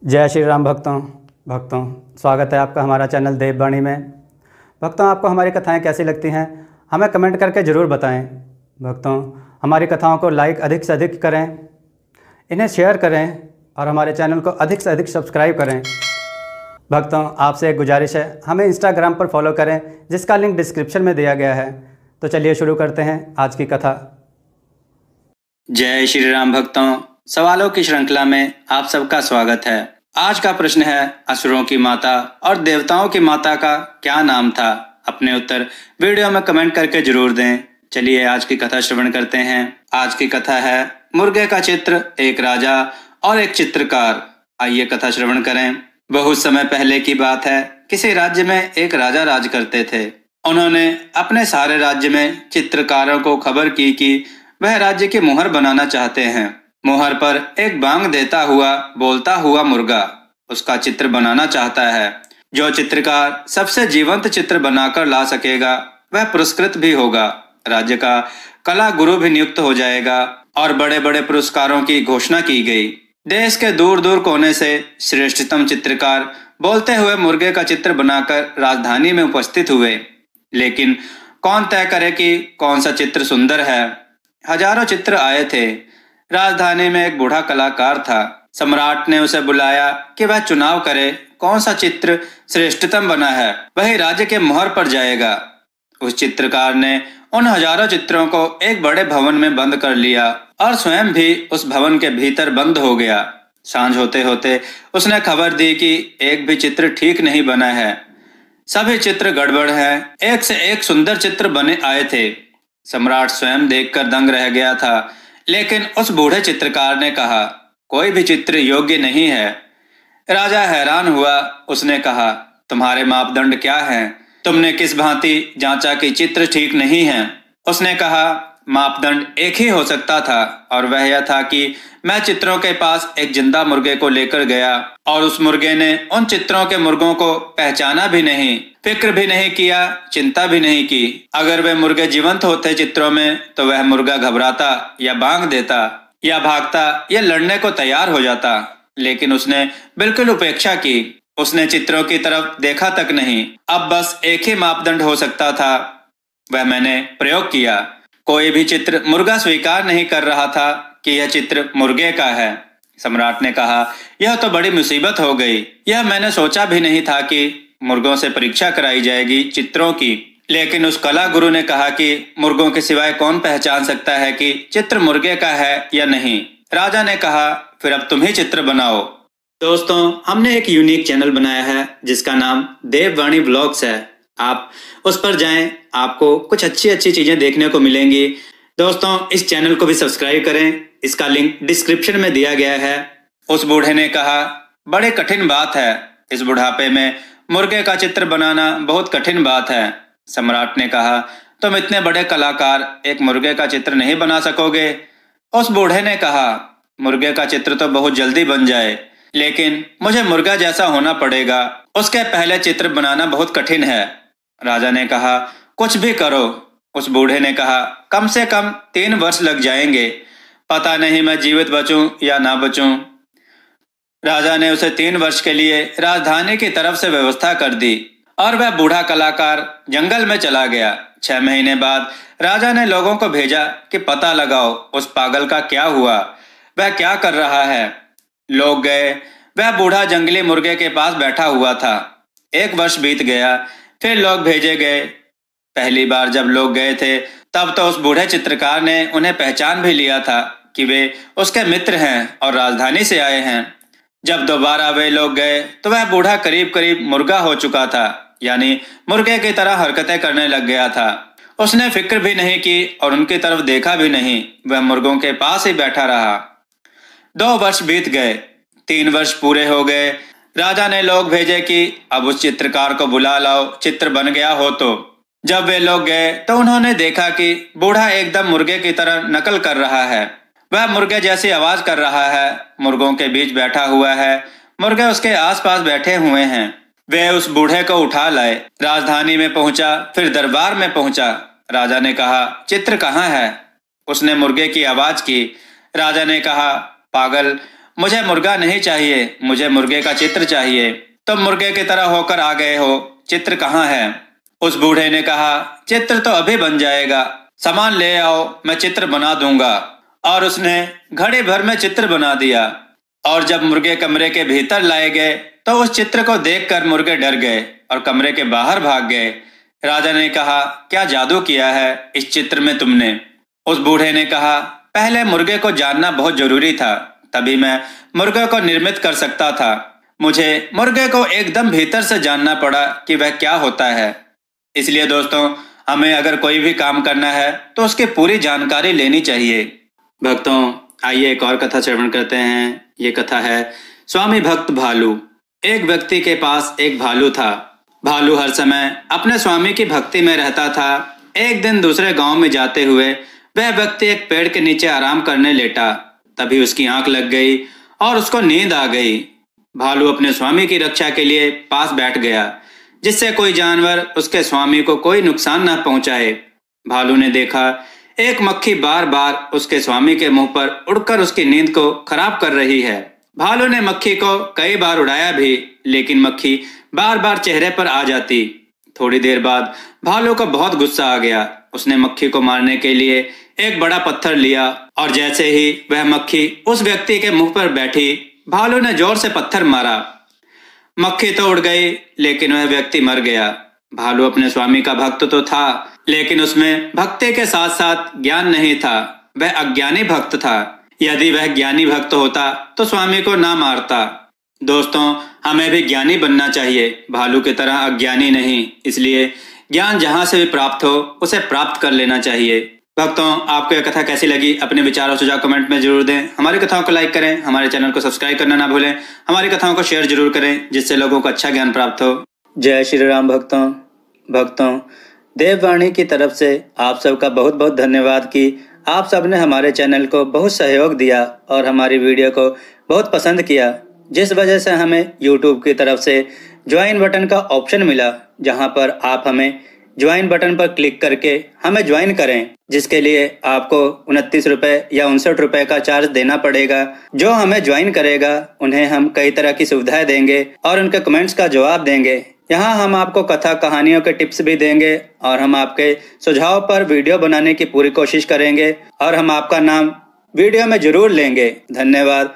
जय श्री राम भक्तों स्वागत है आपका हमारा चैनल देववाणी में। भक्तों, आपको हमारी कथाएं कैसी लगती हैं हमें कमेंट करके ज़रूर बताएं। भक्तों, हमारी कथाओं को लाइक अधिक से अधिक करें, इन्हें शेयर करें और हमारे चैनल को अधिक से अधिक सब्सक्राइब करें। भक्तों, आपसे एक गुजारिश है, हमें इंस्टाग्राम पर फॉलो करें जिसका लिंक डिस्क्रिप्शन में दिया गया है। तो चलिए शुरू करते हैं आज की कथा। जय श्री राम भक्तों, सवालों की श्रृंखला में आप सबका स्वागत है। आज का प्रश्न है, असुरों की माता और देवताओं की माता का क्या नाम था? अपने उत्तर वीडियो में कमेंट करके जरूर दें। चलिए आज की कथा श्रवण करते हैं। आज की कथा है मुर्गे का चित्र, एक राजा और एक चित्रकार। आइए कथा श्रवण करें। बहुत समय पहले की बात है, किसी राज्य में एक राजा राज करते थे। उन्होंने अपने सारे राज्य में चित्रकारों को खबर की कि वह राज्य की मुहर बनाना चाहते हैं। मुहर पर एक बांग देता हुआ बोलता हुआ मुर्गा उसका चित्र बनाना चाहता है। जो चित्रकार सबसे जीवंत चित्र बनाकर ला सकेगा वह पुरस्कृत भी होगा। राज्य का कला गुरु भी नियुक्त हो जाएगा और बड़े बड़े पुरस्कारों की घोषणा की गई। देश के दूर दूर कोने से श्रेष्ठतम चित्रकार बोलते हुए मुर्गे का चित्र बनाकर राजधानी में उपस्थित हुए। लेकिन कौन तय करे कि कौन सा चित्र सुंदर है? हजारों चित्र आए थे। राजधानी में एक बूढ़ा कलाकार था। सम्राट ने उसे बुलाया कि वह चुनाव करे कौन सा चित्र श्रेष्ठतम बना है, वही राज्य के मोहर पर जाएगा। उस चित्रकार ने उन हजारों चित्रों को एक बड़े भवन में बंद कर लिया और स्वयं भी उस भवन के भीतर बंद हो गया। सांझ होते होते उसने खबर दी कि एक भी चित्र ठीक नहीं बना है, सभी चित्र गड़बड़ हैं। एक से एक सुंदर चित्र बने आए थे। सम्राट स्वयं देखकर दंग रह गया था, लेकिन उस बूढ़े चित्रकार ने कहा, कोई भी चित्र योग्य नहीं है। राजा हैरान हुआ। उसने कहा, तुम्हारे मापदंड क्या हैं? तुमने किस भांति जांचा कि चित्र ठीक नहीं है? उसने कहा, मापदंड एक ही हो सकता था और वह यह था कि मैं चित्रों के पास एक जिंदा मुर्गे को लेकर गया और उस मुर्गे ने उन चित्रों के मुर्गों को पहचाना भी नहीं, फिक्र भी नहीं किया, चिंता भी नहीं की। अगर वे मुर्गे जीवंत होते चित्रों में तो वह मुर्गा घबराता या बांग देता या भागता या लड़ने को तैयार हो जाता। लेकिन उसने बिल्कुल उपेक्षा की। उसने चित्रों की तरफ देखा तक नहीं। अब बस एक ही मापदंड हो सकता था, वह मैंने प्रयोग किया। कोई भी चित्र मुर्गा स्वीकार नहीं कर रहा था कि यह चित्र मुर्गे का है। सम्राट ने कहा, यह तो बड़ी मुसीबत हो गई। यह मैंने सोचा भी नहीं था कि मुर्गों से परीक्षा कराई जाएगी चित्रों की। लेकिन उस कला गुरु ने कहा कि मुर्गों के सिवाय कौन पहचान सकता है कि चित्र मुर्गे का है या नहीं। राजा ने कहा, फिर अब तुम ही चित्र बनाओ। दोस्तों, हमने एक यूनिक चैनल बनाया है जिसका नाम देववाणी ब्लॉग्स है। आप उस पर जाएं, आपको कुछ अच्छी अच्छी चीजें देखने को मिलेंगी। दोस्तों, इस चैनल को भी सब्सक्राइब करें, इसका लिंक डिस्क्रिप्शन में दिया गया है। उस बूढ़े ने कहा, बड़े कठिन बात है। इस बुढ़ापे में मुर्गे का चित्र बनाना बहुत कठिन बात है। सम्राट ने कहा, तुम इतने बड़े कलाकार एक मुर्गे का चित्र नहीं बना सकोगे? उस बूढ़े ने कहा, मुर्गे का चित्र तो बहुत जल्दी बन जाए, लेकिन मुझे मुर्गा जैसा होना पड़ेगा। उसके पहले चित्र बनाना बहुत कठिन है। राजा ने कहा, कुछ भी करो। उस बूढ़े ने कहा, कम से कम 3 वर्ष लग जाएंगे। पता नहीं मैं जीवित बचूं या ना बचूं। राजा ने उसे 3 वर्ष के लिए राजधानी की तरफ से व्यवस्था कर दी और वह बूढ़ा कलाकार जंगल में चला गया। 6 महीने बाद राजा ने लोगों को भेजा कि पता लगाओ उस पागल का क्या हुआ, वह क्या कर रहा है। लोग गए। वह बूढ़ा जंगली मुर्गे के पास बैठा हुआ था। 1 वर्ष बीत गया, फिर लोग भेजे गए। पहली बार जब लोग गए थे तब तो उस बूढ़े चित्रकार ने उन्हें पहचान भी लिया था कि वे उसके मित्र हैं और राजधानी से आए हैं। जब दोबारा वे लोग गए तो वह बूढ़ा करीब करीब मुर्गा हो चुका था, यानी मुर्गे की तरह हरकतें करने लग गया था। उसने फिक्र भी नहीं की और उनकी तरफ देखा भी नहीं। वह मुर्गों के पास ही बैठा रहा। 2 वर्ष बीत गए, 3 वर्ष पूरे हो गए। राजा ने लोग भेजे कि अब उस चित्रकार को बुला लाओ, चित्र बन गया हो तो। जब वे लोग गए तो उन्होंने देखा कि बूढ़ा एकदम मुर्गे की तरह नकल कर रहा है। वह मुर्गे जैसी आवाज कर रहा है, मुर्गों के बीच बैठा हुआ है, मुर्गे उसके आसपास बैठे हुए हैं। वे उस बूढ़े को उठा लाए। राजधानी में पहुंचा, फिर दरबार में पहुंचा। राजा ने कहा, चित्र कहाँ है? उसने मुर्गे की आवाज की। राजा ने कहा, पागल, मुझे मुर्गा नहीं चाहिए, मुझे मुर्गे का चित्र चाहिए। तुम मुर्गे की तरह होकर आ गए हो, चित्र कहाँ है? उस बूढ़े ने कहा, चित्र तो अभी बन जाएगा, सामान ले आओ, मैं चित्र बना दूंगा। और उसने घड़ी भर में चित्र बना दिया। और जब मुर्गे कमरे के भीतर लाए गए तो उस चित्र को देखकर मुर्गे डर गए और कमरे के बाहर भाग गए। राजा ने कहा, क्या जादू किया है इस चित्र में तुमने? उस बूढ़े ने कहा, पहले मुर्गे को जानना बहुत जरूरी था, तभी मैं मुर्गे को निर्मित कर सकता था। मुझे मुर्गे को एकदम भीतर से जानना पड़ा कि वह क्या होता है। इसलिए दोस्तों, हमें अगर कोई भी काम करना है तो उसकी पूरी जानकारी लेनी चाहिए। भक्तों, आइए एक और कथा श्रवण करते हैं। ये कथा है स्वामी भक्त भालू। एक व्यक्ति के पास एक भालू था। भालू हर समय अपने स्वामी की भक्ति में रहता था। एक दिन दूसरे गांव में जाते हुए वह व्यक्ति एक पेड़ के नीचे आराम करने लेटा। तभी उसकी आंख लग गई और उसको नींद आ गई। भालू अपने स्वामी की रक्षा के लिए पास बैठ गया, जिससे कोई जानवर उसके स्वामी को कोई नुकसान न पहुंचाए। भालू ने देखा एक मक्खी बार बार उसके स्वामी के मुंह पर उड़कर उसकी नींद को खराब कर रही है। भालू ने मक्खी को कई बार उड़ाया भी, लेकिन मक्खी बार बार चेहरे पर आ जाती। थोड़ी देर बाद भालू को बहुत गुस्सा आ गया। उसने मक्खी को मारने के लिए एक बड़ा पत्थर लिया और जैसे ही वह मक्खी उस व्यक्ति के मुंह पर बैठी, भालू ने जोर से पत्थर मारा। मक्खी तो उड़ गई, लेकिन वह व्यक्ति मर गया। भालू अपने स्वामी का भक्त तो था, लेकिन उसमें भक्ति के साथ साथ ज्ञान नहीं था। वह अज्ञानी भक्त था। यदि वह ज्ञानी भक्त होता तो स्वामी को ना मारता। दोस्तों, हमें भी ज्ञानी बनना चाहिए, भालू की तरह अज्ञानी नहीं। इसलिए ज्ञान जहां से भी प्राप्त हो उसे प्राप्त कर लेना चाहिए। भक्तों, आपको यह कथा कैसी लगी? अपने विचार और सुझाव कमेंट में जरूर दें। हमारी कथाओं को लाइक करें, हमारे चैनल को सब्सक्राइब करना ना भूलें। हमारी कथाओं को शेयर जरूर करें, जिससे लोगों को अच्छा ज्ञान प्राप्त हो। जय श्री राम। भक्तों, देववाणी की तरफ से आप सबका बहुत बहुत धन्यवाद कि आप सबने हमारे चैनल को बहुत सहयोग दिया और हमारी वीडियो को बहुत पसंद किया, जिस वजह से हमें यूट्यूब की तरफ से ज्वाइन बटन का ऑप्शन मिला, जहां पर आप हमें ज्वाइन बटन पर क्लिक करके हमें ज्वाइन करें, जिसके लिए आपको 29 रुपये या 59 रुपये का चार्ज देना पड़ेगा। जो हमें ज्वाइन करेगा उन्हें हम कई तरह की सुविधाएं देंगे और उनके कमेंट्स का जवाब देंगे। यहाँ हम आपको कथा कहानियों के टिप्स भी देंगे और हम आपके सुझाव पर वीडियो बनाने की पूरी कोशिश करेंगे और हम आपका नाम वीडियो में जरूर लेंगे। धन्यवाद।